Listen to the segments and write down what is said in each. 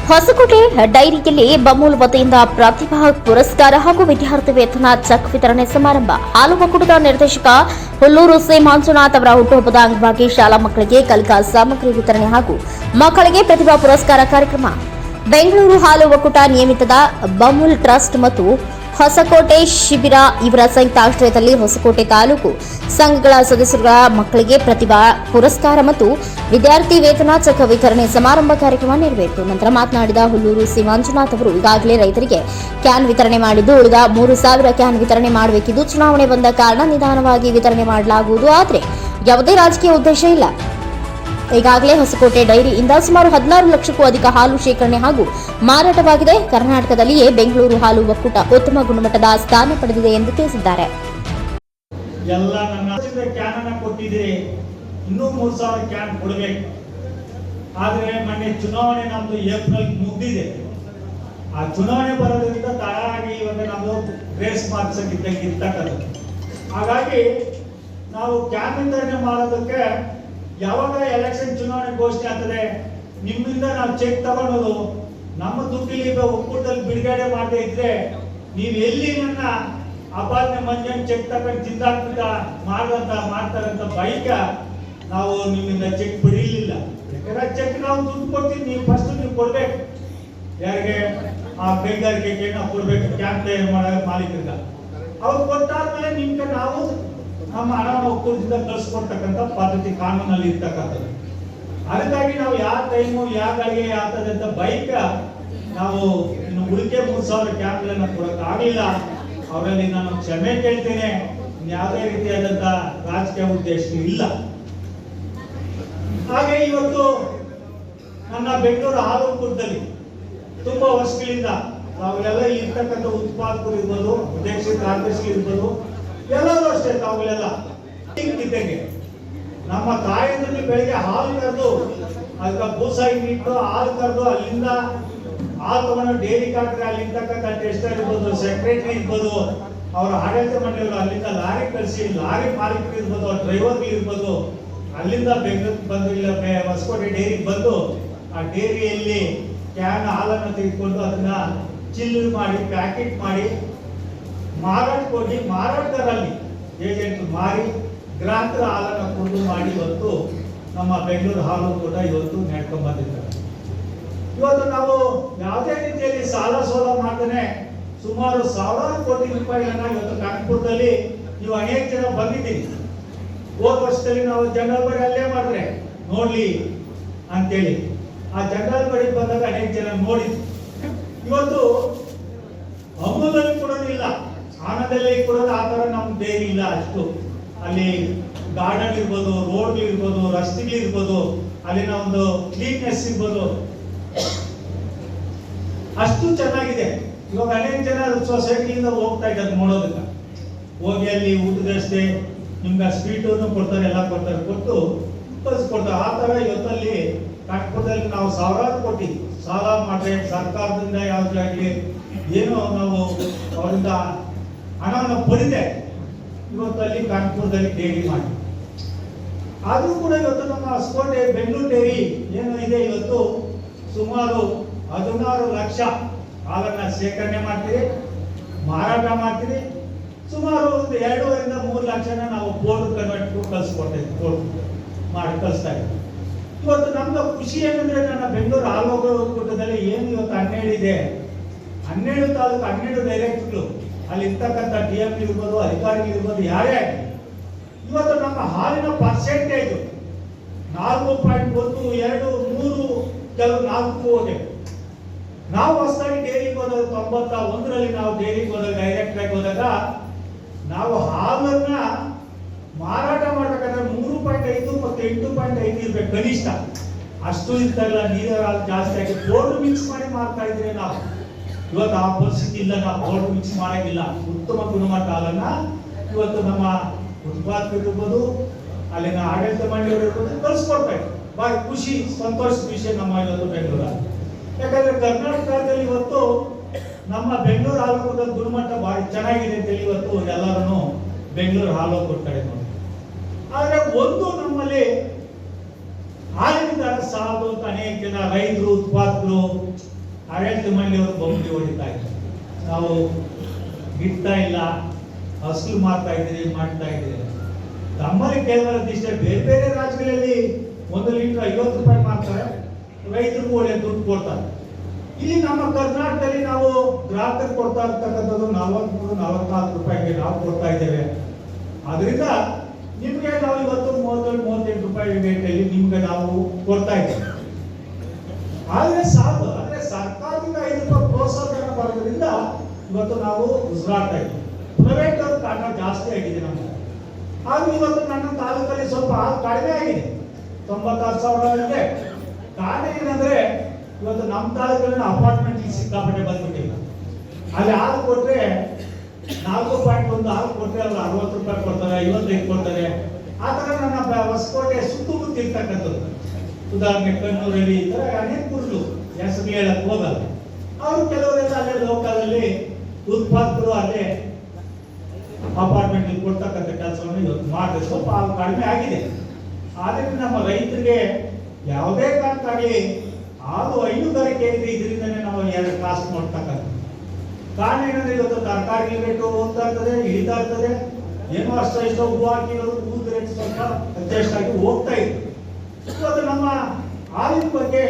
ಹೊಸಕೋಟೆ ಡೈರಿಯಲ್ಲಿ ಬಮೂಲ್ ವತಿಯಿಂದ ಪ್ರತಿಭಾ ಪುರಸ್ಕಾರ ಹಾಗೂ ವಿದ್ಯಾರ್ಥಿ ವೇತನ ಚೆಕ್ ವಿತರಣೆ ಸಮಾರಂಭ. ಹಾಲು ಒಕ್ಕೂಟದ ನಿರ್ದೇಶಕ ಹುಲ್ಲೂರು ಸಿ ಮಂಜುನಾಥ್ ಅವರ ಹುಟ್ಟುಹಬ್ಬದ ಅಂಗವಾಗಿ ಶಾಲಾ ಮಕ್ಕಳಿಗೆ ಕಲಿಕಾ ಸಾಮಗ್ರಿ ವಿತರಣೆ ಹಾಗೂ ಮಕ್ಕಳಿಗೆ ಪ್ರತಿಭಾ ಪುರಸ್ಕಾರ ಕಾರ್ಯಕ್ರಮ. ಬೆಂಗಳೂರು ಹಾಲು ಒಕ್ಕೂಟ ನಿಯಮಿತದ ಬಮೂಲ್ ಟ್ರಸ್ಟ್ ಮತ್ತು ಹೊಸಕೋಟೆ ಶಿಬಿರ ಇವರ ಸಂಯುಕ್ತ ಆಶ್ರಯದಲ್ಲಿ ಹೊಸಕೋಟೆ ತಾಲೂಕು ಸಂಘಗಳ ಸದಸ್ಯರುಗಳ ಮಕ್ಕಳಿಗೆ ಪ್ರತಿಭಾ ಪುರಸ್ಕಾರ ಮತ್ತು ವಿದ್ಯಾರ್ಥಿ ವೇತನ ಚೆಕ್ ವಿತರಣೆ ಸಮಾರಂಭ ಕಾರ್ಯಕ್ರಮ ನೆರವೇರಿತು. ನಂತರ ಮಾತನಾಡಿದ ಹುಲ್ಲೂರು ಸಿ ಮಂಜುನಾಥ್ ಅವರು, ಈಗಾಗಲೇ ರೈತರಿಗೆ ಕ್ಯಾನ್ ವಿತರಣೆ ಮಾಡಿದ್ದು, ಉಳಿದ 3,000 ಕ್ಯಾನ್ ವಿತರಣೆ ಮಾಡಬೇಕಿದ್ದು, ಚುನಾವಣೆ ಬಂದ ಕಾರಣ ನಿಧಾನವಾಗಿ ವಿತರಣೆ ಮಾಡಲಾಗುವುದು. ಆದರೆ ಯಾವುದೇ ರಾಜಕೀಯ ಉದ್ದೇಶ ಇಲ್ಲ. ಈಗಾಗಲೇ ಹೊಸಕೋಟೆ ಡೈರಿಯಿಂದ ಸುಮಾರು 16 ಲಕ್ಷಕ್ಕೂ ಅಧಿಕ ಹಾಲು ಶೇಖರಣೆ ಹಾಗೂ ಮಾರಾಟವಾಗಿದೆ. ಕರ್ನಾಟಕದಲ್ಲಿಯೇ ಬೆಂಗಳೂರು ಹಾಲು ಒಕ್ಕೂಟ ಉತ್ತಮ ಗುಣಮಟ್ಟದ ಸ್ಥಾನ ಪಡೆದಿದೆ ಎಂದು ತಿಳಿಸಿದ್ದಾರೆ. ಎಲ್ಲ ನನ್ನ ಕ್ಯಾನ್ ಅನ್ನು ಕೊಟ್ಟಿದ್ದೀರಿ, ಇನ್ನೂ 3,000 ಕ್ಯಾನ್ ಕೊಡಬೇಕು. ಆದರೆ ಮೊನ್ನೆ ಚುನಾವಣೆ ನಮ್ದು ಏಪ್ರಿಲ್ ಮುಗಿದಿದೆ. ಆ ಚುನಾವಣೆ ಬರೋದ್ರಿಂದ ತಯಾರಾಗಿ ಇವಾಗ ನಮ್ದು ರೇಸ್ ಮಾರ್ಕ್ಸ್ ಇರ್ತಕ್ಕಂಥದ್ದು. ಹಾಗಾಗಿ ನಾವು ಕ್ಯಾನ್ ವಿತರಣೆ ಮಾಡೋದಕ್ಕೆ ಯಾವಾಗ ಎಲೆಕ್ಷನ್ ಚುನಾವಣೆ ಘೋಷಣೆ ಆಗ್ತದೆ, ನಿಮ್ಮಿಂದ ನಾವು ಚೆಕ್ ತಗೊಳ್ಳೋದು ನಮ್ಮ ದುಡ್ಡಿಲಿ ಒಕ್ಕೂಟದಲ್ಲಿ ಬಿಡುಗಡೆ ಮಾಡದೇ ಇದ್ರೆ ನೀವು ಎಲ್ಲಿ ನನ್ನ ಅಪಾರ್ಟ್ನೆ ಮಂದಿಯನ್ನು ಚೆಕ್ ತಗೊಂಡು ತಿಂದಾಕ್ಬಿಟ್ಟ ಮಾಡ್ತಾರಂತ ಬೈಕ ನಾವು ನಿಮ್ಮಿಂದ ಚೆಕ್ ಬಿಡಿಲಿಲ್ಲ. ಯಾಕಂದ್ರೆ ಚೆಕ್ ನಾವು ದುಡ್ಡು ಕೊಡ್ತೀವಿ, ನೀವು ಫಸ್ಟ್ ನೀವು ಕೊಡ್ಬೇಕು. ಯಾರಿಗೆ? ಆ ಕೈಗಾರಿಕೆಗೆ ನಾವು ಕೊಡ್ಬೇಕು, ಕ್ಯಾನ್ ತಯಾರು ಮಾಡೋ ಮಾಲೀಕರಿಗೆ. ಅವ್ರು ಕೊಟ್ಟಾದ್ಮೇಲೆ ನಿಮ್ಗೆ ನಾವು ನಮ್ಮ ಹಣ ಒಕ್ಕೂಟದಿಂದ ಕಳಿಸ್ಕೊಡ್ತಕ್ಕಂಥ ಪದ್ಧತಿ ಕಾನೂನಲ್ಲಿ ಇರ್ತಕ್ಕಂಥದ್ದು. ಅದಕ್ಕಾಗಿ ನಾವು ಯಾವ ಟೈಮು ಯಾವ ಗಳಿಗೆ ಆಗ್ತದೆ ಅಂತ ಬೈಕ್ ನಾವು ಇನ್ನು ಉಳಿಕೆ 3,000 ಕ್ಯಾನ್ಗಳನ್ನು ಕೊಡೋಕ್ಕಾಗಲಿಲ್ಲ. ಅವರಲ್ಲಿ ನಾನು ಕ್ಷಮೆ ಕೇಳ್ತೇನೆ. ಯಾವುದೇ ರೀತಿಯಾದಂಥ ರಾಜಕೀಯ ಉದ್ದೇಶ ಇಲ್ಲ. ಹಾಗೆ ಇವತ್ತು ನನ್ನ ಬೆಂಗಳೂರು ಹಾಲು ಒಕ್ಕೂಟದಲ್ಲಿ ತುಂಬಾ ವರ್ಷಗಳಿಂದ ನಾವೆಲ್ಲ ಇರ್ತಕ್ಕಂಥ ಉತ್ಪಾದಕರು ಇರ್ಬೋದು, ಅಧ್ಯಕ್ಷ ಕಾರ್ಯದರ್ಶಿ ಇರ್ಬೋದು, ಎಲ್ಲರೂ ಅಷ್ಟೇ ತಾವುಗಳೆಲ್ಲ ಇದ್ದಂಗೆ ನಮ್ಮ ತಾಯಂದ್ರಲ್ಲಿ ಬೆಳಿಗ್ಗೆ ಹಾಲು ಕರೆದು ಅದಕ್ಕೆ ಬೂಸ ಇಟ್ಟು ಹಾಲು ಕರೆದು ಅಲ್ಲಿಂದ ಹಾಲು ತಗೊಂಡು ಡೈರಿ ಕಾಟ್ರೆ ಅಲ್ಲಿರ್ತಕ್ಕಂಥ ಟೆಸ್ಟರ್ ಇರ್ಬೋದು, ಸೆಕ್ರೆಟರಿ ಇರ್ಬೋದು, ಅವರ ಆಡಳಿತ ಮಂಡಳಿಗಳು ಅಲ್ಲಿಂದ ಲಾರಿ ಕಳಿಸಿ ಲಾರಿ ಮಾಲೀಕರು ಇರ್ಬೋದು, ಡ್ರೈವರ್ಗಳು ಇರ್ಬೋದು, ಅಲ್ಲಿಂದ ಬೆಂಗಳೂರಿಗೆ ಬಂದು ಇಲ್ಲ ಹೊಸಕೋಟೆ ಡೈರಿಗೆ ಬಂದು ಆ ಡೈರಿಯಲ್ಲಿ ಕ್ಯಾನ್ ಹಾಲನ್ನು ತೆಗೆದುಕೊಂಡು ಅದನ್ನ ಚಿಲ್ಲರ್ ಮಾಡಿ ಪ್ಯಾಕೆಟ್ ಮಾಡಿ ಮಾರಾಟ ಕೊಡಿ, ಮಾರಾಟಗಾರಲ್ಲಿ ಏಜೆಂಟ್ ಮಾರಿ ಗ್ರಾಹಕರ ಹಾಲನ್ನು ಕೊಂಡು ಮಾಡಿ ಇವತ್ತು ನಮ್ಮ ಬೆಂಗಳೂರು ಹಾಲು ಕೂಡ ಇವತ್ತು ನಡ್ಕೊಂಡು ಬಂದಿದ್ದಾರೆ. ಇವತ್ತು ನಾವು ಯಾವುದೇ ರೀತಿಯಲ್ಲಿ ಸಾಲ ಸೋಲ ಮಾಡ್ತಾನೆ ಸುಮಾರು 1,000 ಕೋಟಿ ರೂಪಾಯಿಗಳನ್ನ ಇವತ್ತು ಕಾನ್ಪುರದಲ್ಲಿ ನೀವು ಅನೇಕ ಜನ ಬಂದಿದ್ದೀರಿ. ಹೋದ ವರ್ಷದಲ್ಲಿ ನಾವು ಜನರಲ್ ಬಡಿ ಅಲ್ಲೇ ಮಾಡಿದ್ರೆ ನೋಡ್ಲಿ ಅಂತೇಳಿ ಆ ಜನರಲ್ ಬಡಿ ಬಂದಾಗ ಅನೇಕ ಜನ ನೋಡಿದ್ವಿ. ಇವತ್ತು ಅಮೂಲಲ್ಲಿ ಕೊಡೋದಿಲ್ಲ, ಆನಂದದಲ್ಲಿ ಕೊಡೋದು ಆ ಥರ ನಮ್ಮ ಡೈರಿ ಇಲ್ಲ. ಅಷ್ಟು ಅಲ್ಲಿ ಗಾರ್ಡನ್ ಇರ್ಬೋದು, ರೋಡ್ ಇರ್ಬೋದು, ರಸ್ತೆಗಳಿರ್ಬೋದು, ಅಲ್ಲಿನ ಒಂದು ಕ್ಲೀನ್ನೆಸ್ ಇರ್ಬೋದು, ಅಷ್ಟು ಚೆನ್ನಾಗಿದೆ. ಇವಾಗ ಅನೇಕ ಜನ ಸೊಸೈಟಿಯಿಂದ ಹೋಗ್ತಾ ಇದ್ದಾರೆ ನೋಡೋದಕ್ಕೆ. ಹೋಗಿ ಅಲ್ಲಿ ಊಟದ ವ್ಯವಸ್ಥೆ ನಿಮ್ಗೆ ಸ್ವೀಟು ಕೊಡ್ತಾರೆ, ಎಲ್ಲ ಕೊಡ್ತಾರೆ, ಕೊಟ್ಟು ಕಳಿಸ್ಕೊಡ್ತಾರೆ. ಆ ಥರ ಇವತ್ತಲ್ಲಿ ಕಾನ್ಪುರದಲ್ಲಿ ನಾವು 1,000 ಕೋಟಿ ಸಾಲ ಮಾಡ್ರೆ ಸರ್ಕಾರದಿಂದ ಯಾವುದಾಗಲಿ ಏನೋ ನಾವು ಅವರಿಂದ ಹಣವನ್ನು ಪಡೆದೆ ಇವತ್ತಲ್ಲಿ ಕಾನ್ಪುರದಲ್ಲಿ ಡೈರಿ ಮಾಡಿ. ಆದರೂ ಕೂಡ ಇವತ್ತು ನಮ್ಮ ಹೊಸಕೋಟೆ ಬೆಂಗಳೂರು ಡೈರಿ ಏನು ಇದೆ, ಇವತ್ತು ಸುಮಾರು 16 ಲಕ್ಷ ಹಾಲನ್ನು ಶೇಖರಣೆ ಮಾಡ್ತೀರಿ, ಮಾರಾಟ ಮಾಡ್ತೀರಿ. ಸುಮಾರು ಒಂದು 2.5 3 ಲಕ್ಷನ ನಾವು ಬೋರ್ಡ್ ಕನ್ವರ್ಟ್ ಕಳಿಸ್ಕೊಡ್ತಾ ಇದ್ದೀವಿ, ಬೋರ್ಡ್ ಮಾಡಿ ಕಳಿಸ್ತಾ ಇದ್ದೀವಿ. ಇವತ್ತು ನಮ್ದು ಖುಷಿ ಏನಂದ್ರೆ ನನ್ನ ಬೆಂಗಳೂರು ಹಾಲು ಒಕ್ಕೂಟದಲ್ಲಿ ಏನು ಇವತ್ತು 12 ಇದೆ, 12 ತಾಲೂಕು 12 ಡೈರೆಕ್ಟರ್ಗಳು ಅಲ್ಲಿ ಇರ್ತಕ್ಕಂಥ DM ಇರ್ಬೋದು, ಅಧಿಕಾರಿಗಳು ಇರ್ಬೋದು, ಯಾರೇ ಇವತ್ತು ನಮ್ಮ ಹಾಲಿನ ಪರ್ಸೆಂಟೇಜ್ 4.1 2 3 ಕೆಲವು 4 ಹೋದೆ. ನಾವು ಹೊಸದಾಗಿ ಡೈರಿಗೆ ಹೋದಾಗ 91ರಲ್ಲಿ ನಾವು ಡೈರಿಗೆ ಹೋದಾಗ ಡೈರೆಕ್ಟ್ ಆಗಿ ಹೋದಾಗ ನಾವು ಹಾಲನ್ನ ಮಾರಾಟ ಮಾಡಬೇಕಾದ್ರೆ 3.5 ಮತ್ತು 8.5 ಇರ್ಬೇಕು ಕನಿಷ್ಠ. ಅಷ್ಟು ಇರ್ತಾರಲ್ಲ, ನೀರು ಹಾಲು ಜಾಸ್ತಿ ಆಗಿ ಬೋರ್ಡ್ ಮಿಕ್ಸ್ ಮಾಡಿ ಮಾರ್ತಾ ಇದ್ರೆ ನಾವು ಇವತ್ತು ಆ ಪರಿಸ್ಥಿತಿ ಇಲ್ಲ. ನಾವು ಬೋರ್ಡ್ ಮಿಕ್ಸ್ ಮಾಡಂಗಿಲ್ಲ. ಉತ್ತಮ ಗುಣಮಟ್ಟ ಹಾಲನ್ನ ಇವತ್ತು ನಮ್ಮ ಉತ್ಪಾದಕರು ಇರ್ಬೋದು, ಅಲ್ಲಿನ ಆಡಳಿತ ಮಂಡಳಿಯವರು ಇರ್ಬೋದು ಕಳಿಸ್ಕೊಡ್ತಾರೆ. ಭಾರಿ ಖುಷಿ ಸಂತೋಷದ ವಿಷಯ ನಮ್ಮ ಇವತ್ತು ಬೆಂಗಳೂರು. ಯಾಕಂದ್ರೆ ಕರ್ನಾಟಕದಲ್ಲಿ ಇವತ್ತು ನಮ್ಮ ಬೆಂಗಳೂರು ಹಾಲು ಒಕ್ಕೂಟದ ಗುಣಮಟ್ಟ ಭಾರಿ ಚೆನ್ನಾಗಿದೆ ಅಂತೇಳಿ ಇವತ್ತು ಎಲ್ಲರೂ ಬೆಂಗಳೂರು ಹಾಲು ಒಕ್ಕೂಟ ನೋಡಿ. ಆದರೆ ಒಂದು ನಮ್ಮಲ್ಲಿ ಹಾಲಿನ ದರ ಸಾಲದು ಅಂತ ಅನೇಕ ಜನ ರೈತರು, ಉತ್ಪಾದಕರು ಆಡಳಿತ ಮಂಡಳಿಯವರು ಬೊಂಬಿ ಹೊಡಿತಾ ಇದ್ದಾರೆ. ನಾವು ಗಿಟ್ತಾ ಇಲ್ಲ, ಹಸಲು ಮಾರ್ತಾ ಇದ್ದೀರಿ, ಮಾಡ್ತಾ ಇದ್ದೀರಿ. ನಮ್ಮಲ್ಲಿ ಕೇವಲ ಇಷ್ಟೇ. ಬೇರೆ ಬೇರೆ ರಾಜ್ಯಗಳಲ್ಲಿ 1 ಲೀಟರ್ 50 ರೂಪಾಯಿ ಮಾಡ್ತಾರೆ, ರೈತರಿಗೂ ಒಳ್ಳೆ ದುಡ್ಡು ಕೊಡ್ತಾರೆ. ಇಲ್ಲಿ ನಮ್ಮ ಕರ್ನಾಟಕದಲ್ಲಿ ನಾವು ಗ್ರಾಹಕರಿಗೆ ಕೊಡ್ತಾ ಇರ್ತಕ್ಕಂಥದ್ದು 43-44 ರೂಪಾಯಿಗೆ ನಾವು ಕೊಡ್ತಾ ಇದ್ದೇವೆ. ಅದರಿಂದ ನಿಮಗೆ ನಾವು ಇವತ್ತು 37-38 ರೂಪಾಯಿ ರೇಟಲ್ಲಿ ನಿಮ್ಗೆ ನಾವು ಕೊಡ್ತಾ ಇದ್ದೇವೆ. ಆದ್ರೆ ಸಾಕು, ಅಂದ್ರೆ ಸರ್ಕಾರದಿಂದ 5 ರೂಪಾಯಿ ಪ್ರೋತ್ಸಾಹನ ಬರೋದ್ರಿಂದ ಇವತ್ತು ನಾವು ಉಸಿರಾಡ್ತಾ ಇದ್ದೀವಿ. ಪ್ರೈವೇಟ್ ಅವ್ರ ಕಾರಣ ಜಾಸ್ತಿ ಆಗಿದೆ ನಮಗೆ. ಆದ್ರೆ ಇವತ್ತು ನನ್ನ ತಾಲೂಕಲ್ಲಿ ಸ್ವಲ್ಪ ಕಡಿಮೆ ಆಗಿದೆ, 96,000 ಇದೆ. ಕಾರಣ ಏನಂದ್ರೆ ಇವತ್ತು ನಮ್ಮ ತಾಲೂಕಲ್ಲಿ ಅಪಾರ್ಟ್ಮೆಂಟ್ ಸಿಕ್ಕಾಪಟ್ಟೆ ಬಂದ್ಬಿಟ್ಟಿಲ್ಲ. ಅಲ್ಲಿ ಹಾಲು ಕೊಟ್ರೆ 4.1 ಹಾಲು ಕೊಟ್ರೆ ಅವ್ರು 60 ರೂಪಾಯಿ ಕೊಡ್ತಾರೆ, 55 ಕೊಡ್ತಾರೆ. ಆ ತರ ನನ್ನ ಹೊಸಕೋಟೆ ಸುತ್ತಮುತ್ತ ಇರ್ತಕ್ಕಂಥದ್ದು, ಉದಾಹರಣೆ ಕಣ್ಣೂರಲ್ಲಿ ಈ ತರ ಅನೇಕ ಕುರುಡು ಹೆಸರು ಹೇಳಕ್ ಹೋಗಲ್ಲ. ಅವರು ಕೆಲವರೆಲ್ಲ ಅಲ್ಲೇ ಲೋಕಲಲ್ಲಿ ಉತ್ಪಾದಕರು ಅಲ್ಲೇ ಅಪಾರ್ಟ್ಮೆಂಟ್ ಕೊಡ್ತಕ್ಕಂಥ ಕೆಲಸವನ್ನು ಇವತ್ತು ಮಾಡಿದ್ರೆ ಸ್ವಲ್ಪ ಕಡಿಮೆ ಆಗಿದೆ. ಆದ್ರಿಂದ ನಮ್ಮ ರೈತರಿಗೆ ಯಾವುದೇ ಕಾರಣಕ್ಕಾಗಲಿ ಹಾಲು ಹೈನುಗಾರಿಕೆ ಇದೆ, ಇದರಿಂದನೇ ನಾವು 2 ಕಾಸು ಮಾಡ್ತಕ್ಕಂಥ. ಕಾರಣ ಏನಂದ್ರೆ ಇವತ್ತು ತರಕಾರಿ ರೇಟು ಹೋಗ್ತಾ ಇರ್ತದೆ, ಇಳಿತಾ ಇರ್ತದೆ. ಏನೋ ಇಷ್ಟ ಹೂವು ಹಾಕಿರೋದು ಹೂವು ರೇಟ್ ಸ್ವಲ್ಪ ಅಡ್ಜಸ್ಟ್ ಆಗಿ ಹೋಗ್ತಾ ಇದೆ. ಇವತ್ತು ನಮ್ಮ ಹಾಲಿನ ಬಗ್ಗೆ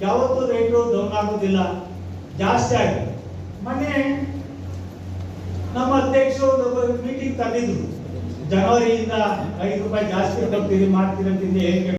ಯಾವತ್ತೂ ರೇಟು ಡೌನ್ ಆಗೋದಿಲ್ಲ, ಜಾಸ್ತಿ ಆಗಿದೆ. ಮೊನ್ನೆ ನಮ್ಮ ಅಧ್ಯಕ್ಷರು ಮೀಟಿಂಗ್ ತಂದಿದ್ರು, ಜನವರಿಯಿಂದ 5 ರೂಪಾಯಿ ಜಾಸ್ತಿ ಕೊಡ್ತೀರಿ ಮಾಡ್ತೀರಿ ಅಂತ ಹೇಳಿಕೆ